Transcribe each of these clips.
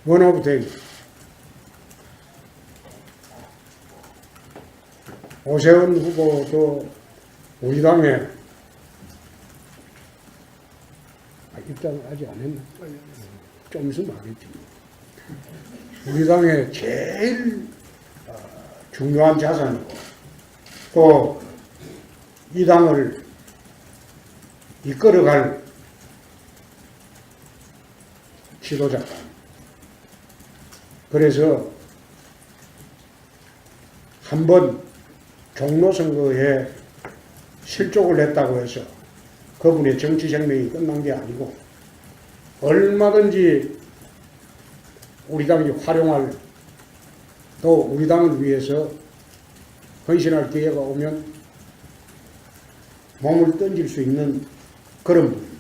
원오브 데이. 오세훈 후보도 우리 당에 입당 아직 안 했나? 좀 있으면 하겠지. 우리 당의 제일 중요한 자산이고 또 이 당을 이끌어갈 지도자다. 그래서 한번 종로선거에 실족을 했다고 해서 그분의 정치 생명이 끝난 게 아니고 얼마든지 우리 당이 활용할 또 우리 당을 위해서 헌신할 기회가 오면 몸을 던질 수 있는 그런 분입니다.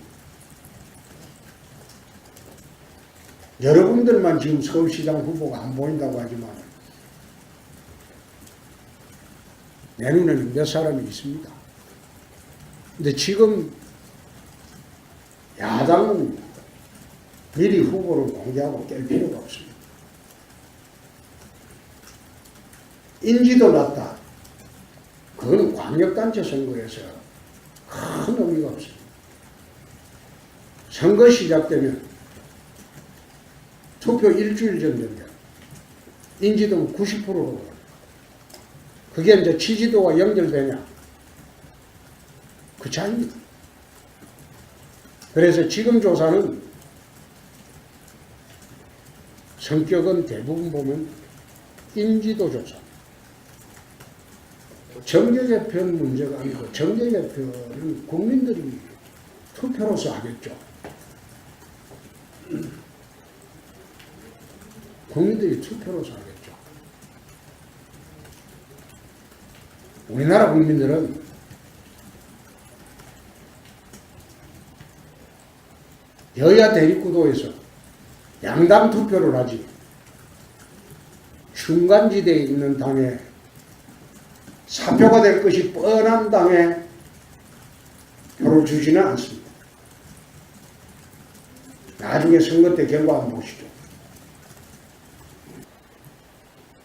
여러분들만 지금 서울시장 후보가 안 보인다고 하지만 내 눈에는 몇 사람이 있습니다. 근데 지금 야당은 미리 후보를 공개하고 깰 필요가 없습니다. 인지도 낮다. 그거는 광역단체 선거에서 큰 의미가 없습니다. 선거 시작되면 투표 일주일 전 되면 인지도는 90%로 갑니다. 그게 이제 지지도와 연결되냐? 그 차이입니다. 그래서 지금 조사는 성격은 대부분 보면 인지도 조사. 정계개편 문제가 아니고 정계개편은 국민들이 투표로서 하겠죠. 국민들이 투표로서 하겠죠. 우리나라 국민들은 여야 대립구도에서 양당 투표를 하지 중간지대에 있는 당에 사표가 될 것이 뻔한 당에 표를 주지는 않습니다. 나중에 선거 때 결과 한번 보시죠.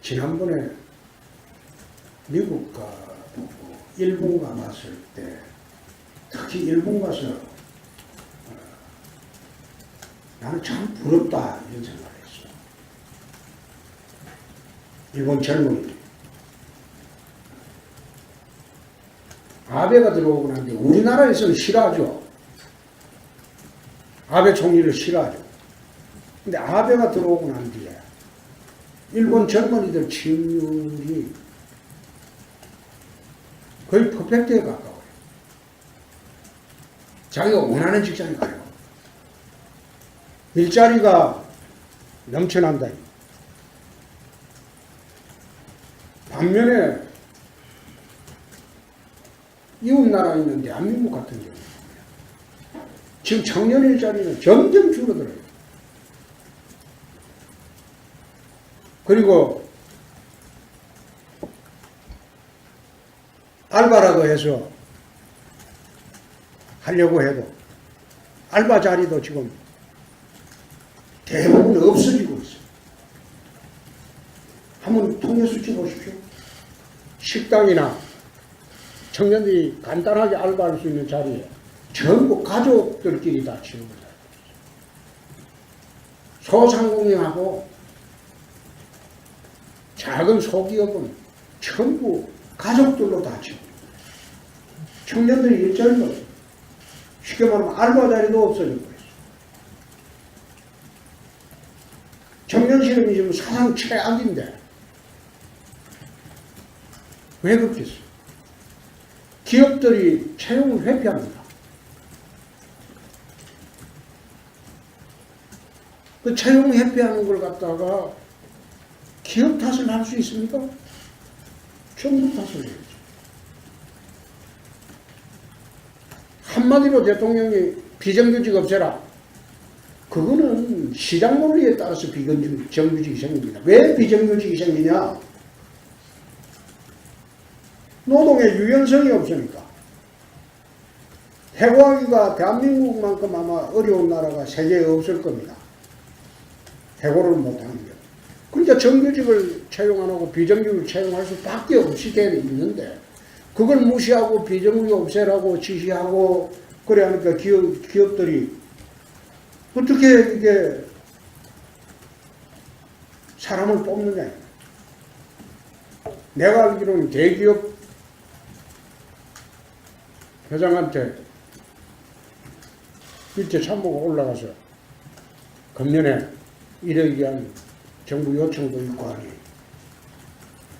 지난번에 미국 가보고 일본 가봤을 때 특히 일본 가서 나는 참 부럽다 이런 생각을 했어. 일본 젊은이들. 아베가 들어오고 난 뒤에 우리나라에서는 싫어하죠. 아베 총리를 싫어하죠. 근데 아베가 들어오고 난 뒤에 일본 젊은이들 지지율이 거의 퍼펙트에 가까워요. 자기가 원하는 직장에 가요. 일자리가 넘쳐난다. 반면에 이웃나라에 있는 대한민국 같은 경우 지금 청년 일자리는 점점 줄어들어요. 그리고 알바라고 해서 하려고 해도 알바 자리도 지금 대부분 없어지고 있어요. 한번 통계수치 보십시오. 식당이나 청년들이 간단하게 알바할 수 있는 자리에 전부 가족들끼리 다 취업을 해요. 소상공인하고 작은 소기업은 전부 가족들로 다 취업을 해요. 청년들이 일자리가 없어요. 쉽게 말하면 알바 자리도 없어지고 있어요. 청년 실업이 지금 사상 최악인데 왜 그렇겠어요? 기업들이 채용을 회피합니다. 그 채용 회피하는 걸 갖다가 기업 탓을 할 수 있습니까? 정부 탓을 해야죠. 한마디로 대통령이 비정규직 없애라. 그거는 시장 논리에 따라서 비정규직이 생깁니다. 왜 비정규직이 생기냐? 노동의 유연성이 없으니까. 해고하기가 대한민국만큼 아마 어려운 나라가 세계에 없을 겁니다. 해고를 못하는 거예요. 그러니까 정규직을 채용 안 하고 비정규직을 채용할 수밖에 없이 돼 있는데 그걸 무시하고 비정규직 없애라고 지시하고 그래 하니까 기업들이 어떻게 이게 사람을 뽑느냐. 내가 알기로는 대기업 회장한테 일제 참모가 올라가서 금년에 이래 위한 정부 요청도 있고 하니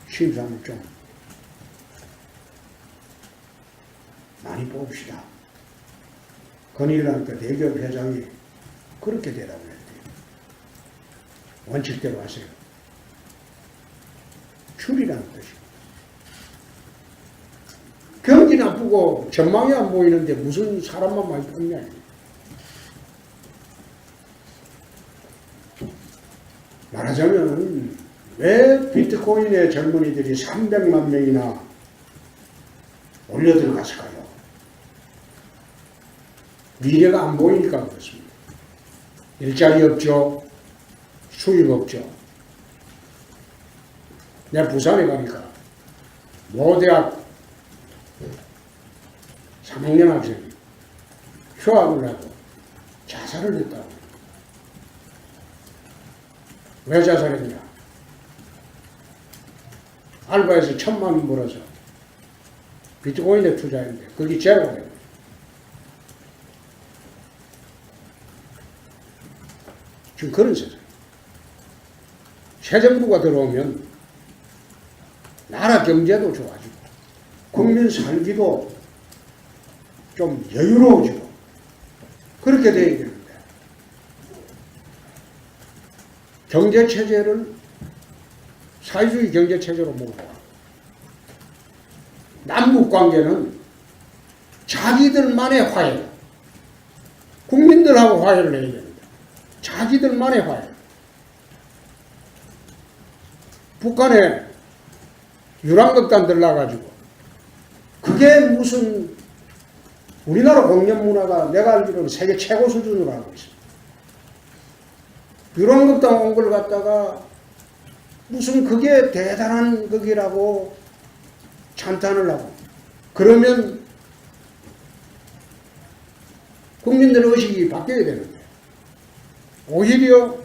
심사를 좀 많이 뽑읍시다. 건의를 대기업 회장이 그렇게 되라고 했대요. 원칙대로 하세요. 줄이라는 뜻이고. 경기 나쁘고 전망이 안 보이는데 무슨 사람만 많이 뽑냐. 말하자면 왜 비트코인의 젊은이들이 300만 명이나 올려 들어갔을까요? 미래가 안 보이니까 그렇습니다. 일자리 없죠. 수입 없죠. 내가 부산에 가니까 모대학 3학년 학생이 휴학을 하고 자살을 했다고. 왜 자살했냐? 알바에서 1,000만 원 벌어서 비트코인에 투자했는데 그게 제로가 돼요. 지금 그런 세상. 새 정부가 들어오면 나라 경제도 좋아지고 국민 살기도 좀 여유로워지고 그렇게 돼야 되는데 경제체제를 사회주의 경제체제로 몰고 와. 남북관계는 자기들만의 화해, 국민들하고 화해를 해야 되는데 자기들만의 화해. 북한에 유랑극단 들러가지고 그게 무슨 우리나라 공연 문화가 내가 알기로는 세계 최고 수준으로 알고 있습니다. 유랑극단 온 걸 갖다가 무슨 그게 대단한 극이라고 찬탄을 하고 그러면 국민들의 의식이 바뀌어야 되는데 오히려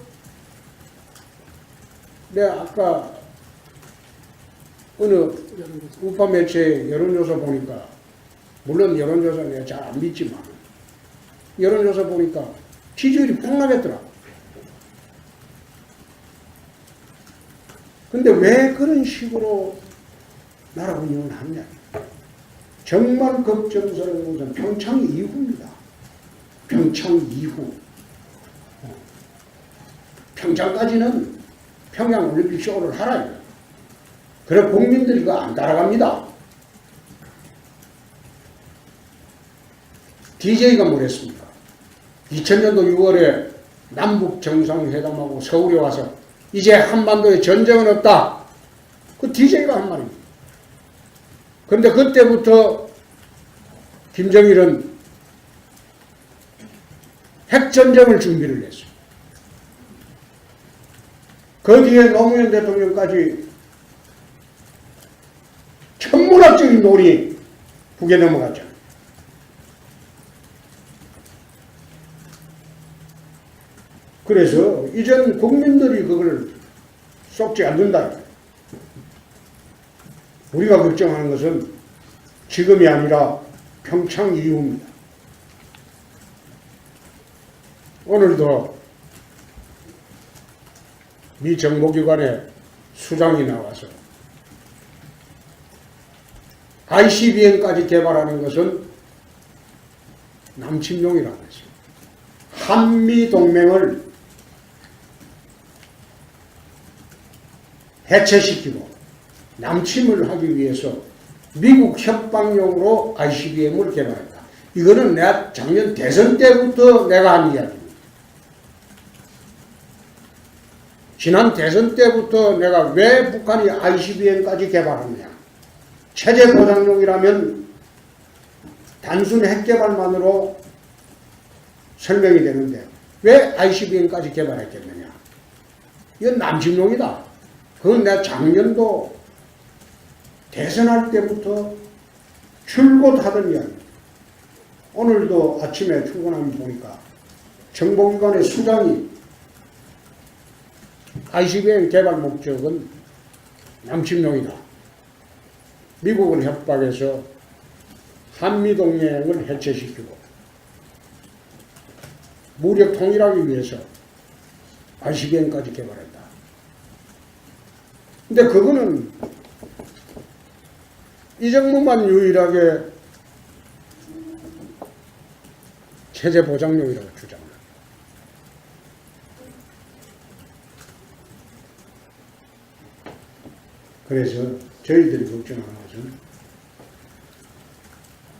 내가 아까 어느 우파 매체 여론조사 보니까 물론 여론조사 내가 잘 안 믿지만 여론조사 보니까 지지율이 폭락했더라. 근데 왜 그런 식으로 나라 운영을 하느냐. 정말 걱정스러운 것은 평창 이후입니다. 평창 이후. 평창까지는 평양올림픽 쇼를 하라. 그래 국민들이 그거 안 따라갑니다. DJ가 뭐랬습니까? 2000년도 6월에 남북 정상회담하고 서울에 와서 이제 한반도에 전쟁은 없다. 그 DJ가 한 말입니다. 그런데 그때부터 김정일은 핵전쟁을 준비를 했어요. 그 뒤에 노무현 대통령까지 천문학적인 논이 북에 넘어갔잖아요. 그래서 이젠 국민들이 그걸 썩지 않는다. 우리가 걱정하는 것은 지금이 아니라 평창 이후입니다. 오늘도 미 정보기관의 수장이 나와서 ICBM까지 개발하는 것은 남침용이라고 했어요. 한미동맹을 해체시키고 남침을 하기 위해서 미국 협박용으로 ICBM을 개발했다. 이거는 내가 작년 대선 때부터 내가 한 이야기입니다. 지난 대선 때부터 내가 왜 북한이 ICBM까지 개발하느냐. 체제 보장용이라면 단순 핵 개발만으로 설명이 되는데 왜 ICBM까지 개발했겠느냐. 이건 남침용이다. 그건 내가 작년도 대선할 때부터 줄곧 하던 이야기. 오늘도 아침에 출근하면 보니까 정보기관의 수장이 ICBM 개발 목적은 남침용이다. 미국을 협박해서 한미동맹을 해체시키고 무력 통일하기 위해서 ICBM까지 개발했다. 근데 그거는 이 정부만 유일하게 체제 보장용이라고 주장합니다. 그래서 저희들이 걱정하는 것은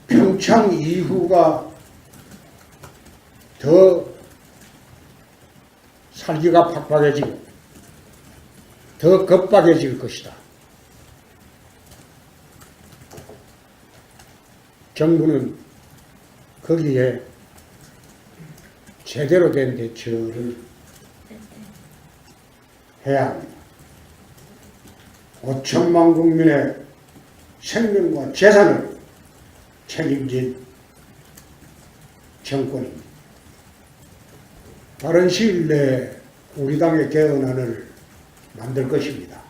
평창 이후가 더 살기가 팍팍해지고 더 급박해질 것이다. 정부는 거기에 제대로 된 대처를 해야 합니다. 5천만 국민의 생명과 재산을 책임진 정권입니다. 빠른 시일 내에 우리 당의 개헌안을 만들 것입니다.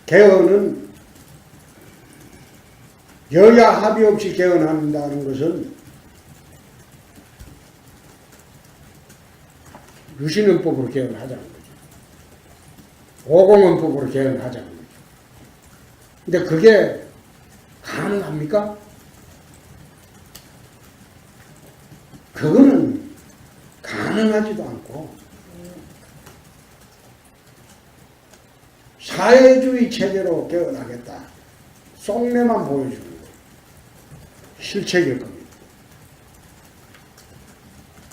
개헌은 여야 합의 없이 개헌한다는 것은 유신헌법으로 개헌하자는 거죠. 오공헌법으로 개헌하자는 거죠. 근데 그게 가능합니까? 그거는 가능하지도 않고 사회주의 체제로 개헌하겠다. 속내만 보여주는 거예요. 실책일 겁니다.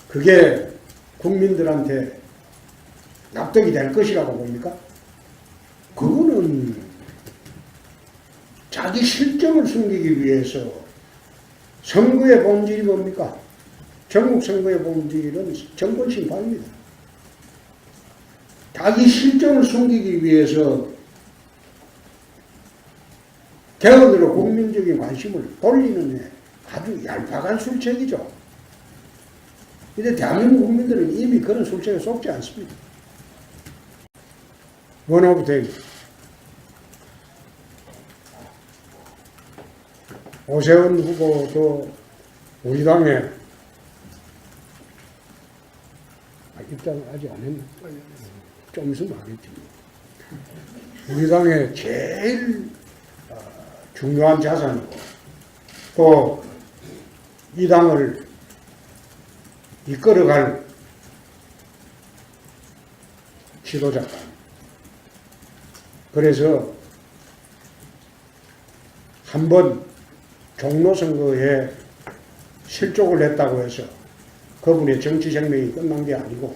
그게 국민들한테 납득이 될 것이라고 봅니까? 그거는 자기 실정을 숨기기 위해서 선거의 본질이 뭡니까? 전국 선거의 본질은 정권 심판입니다. 자기 실정을 숨기기 위해서 개헌으로 국민적인 관심을 돌리는 아주 얄팍한 술책이죠. 근데 대한민국 국민들은 이미 그런 술책에 속지 않습니다. 원오브 오세훈 후보도 우리 당에 입당 아직 안 했나? 좀 있으면 하겠지. 우리 당의 제일 중요한 자산이고 또 이 당을 이끌어갈 지도자다. 그래서 한번 종로선거에 실족을 했다고 해서 그분의 정치 생명이 끝난 게 아니고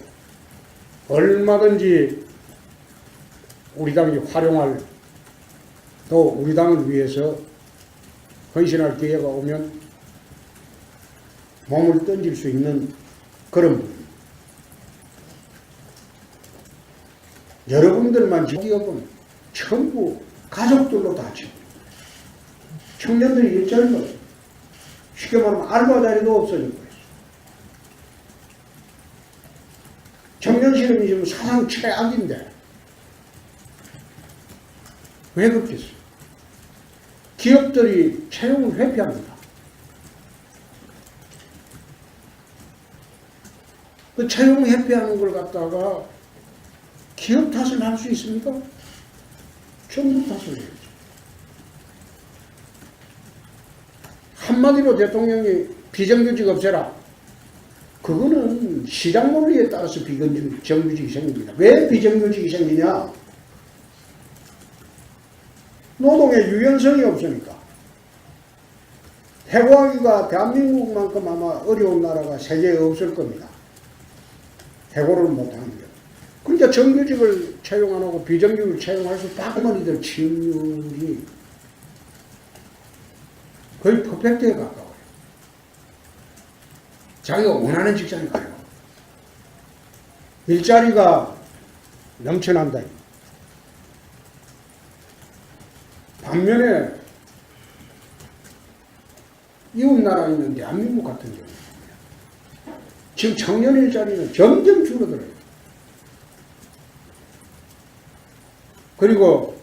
얼마든지 우리 당이 활용할 또 우리 당을 위해서 헌신할 기회가 오면 몸을 던질 수 있는 그런 분입니다. 여러분들만 기업은 전부 가족들로 다 지고 청년들이 일자리가 없어요. 쉽게 말하면 알바 자리도 없어질 거예요. 청년 실업이 지금 사상 최악인데 왜 그렇겠어요? 기업들이 채용을 회피합니다. 그 채용 회피하는 걸 갖다가 기업 탓을 할 수 있습니까? 정부 탓을 해야죠. 한마디로 대통령이 비정규직 없애라. 그거는 시장 논리에 따라서 비정규직이 생깁니다. 왜 비정규직이 생기냐? 노동의 유연성이 없으니까. 해고하기가 대한민국만큼 아마 어려운 나라가 세계에 없을 겁니다. 해고를 못하는 게. 그러니까 정규직을 채용 안 하고 비정규직을 채용할 수 박머니들 취업률이 거의 퍼펙트에 가까워요. 자기가 원하는 직장에 가요. 일자리가 넘쳐난다. 반면에 이웃나라에 있는 대한민국 같은 경우 지금 청년 일자리는 점점 줄어들어요. 그리고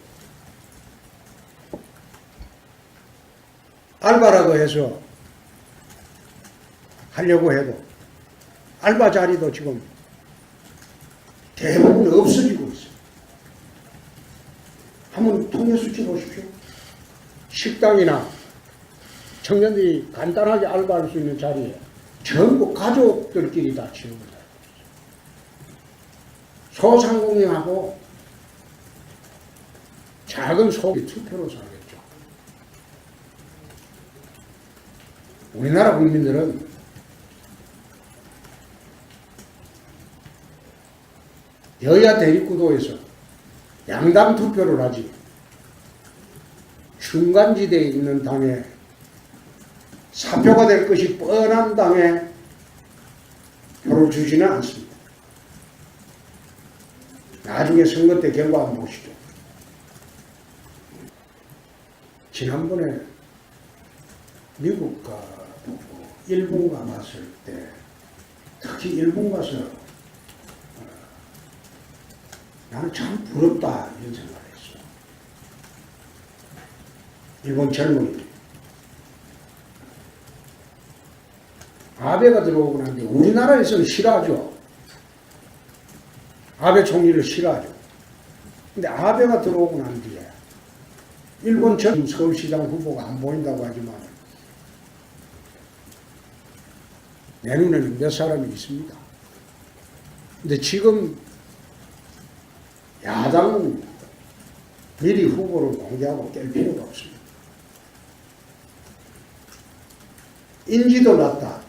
알바라고 해서 하려고 해도 알바 자리도 지금 대부분 없어지고 있어요. 한번 통계수치 보십시오. 식당이나 청년들이 간단하게 알바할 수 있는 자리에 전부 가족들끼리 다 채우고 살고 있어요. 소상공인하고 작은 소비 투표로 살겠죠. 우리나라 국민들은 여야 대립구도에서 양당 투표를 하지 중간지대에 있는 당에 사표가 될 것이 뻔한 당에 표를 주지는 않습니다. 나중에 선거 때 결과 한번 보시죠. 지난번에 미국과 일본 가봤을 때 특히 일본 가서 나는 참 부럽다 이런 생각을 했어. 일본 젊은이들. 아베가 들어오고 난 뒤에 우리나라에서는 싫어하죠. 아베 총리를 싫어하죠. 근데 아베가 들어오고 난 뒤에 일본 전 서울시장 후보가 안 보인다고 하지만 내 눈에는 몇 사람이 있습니다. 근데 지금 야당은 미리 후보를 공개하고 깰 필요가 없습니다. 인지도 낮다.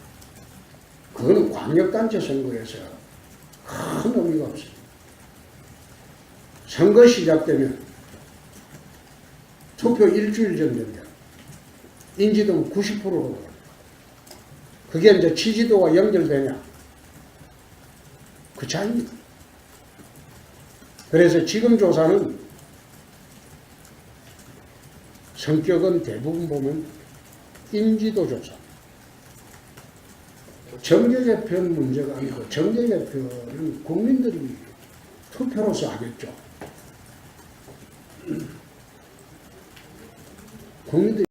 그거는 광역단체 선거에서 큰 의미가 없습니다. 선거 시작되면 투표 일주일 전 되면 인지도는 90%로 갑니다. 그게 이제 지지도와 연결되냐? 그 차이입니다. 그래서 지금 조사는 성격은 대부분 보면 인지도 조사. 정계개표 문제가 아니고 정계개표는 국민들이 투표로서 하겠죠. 국민들이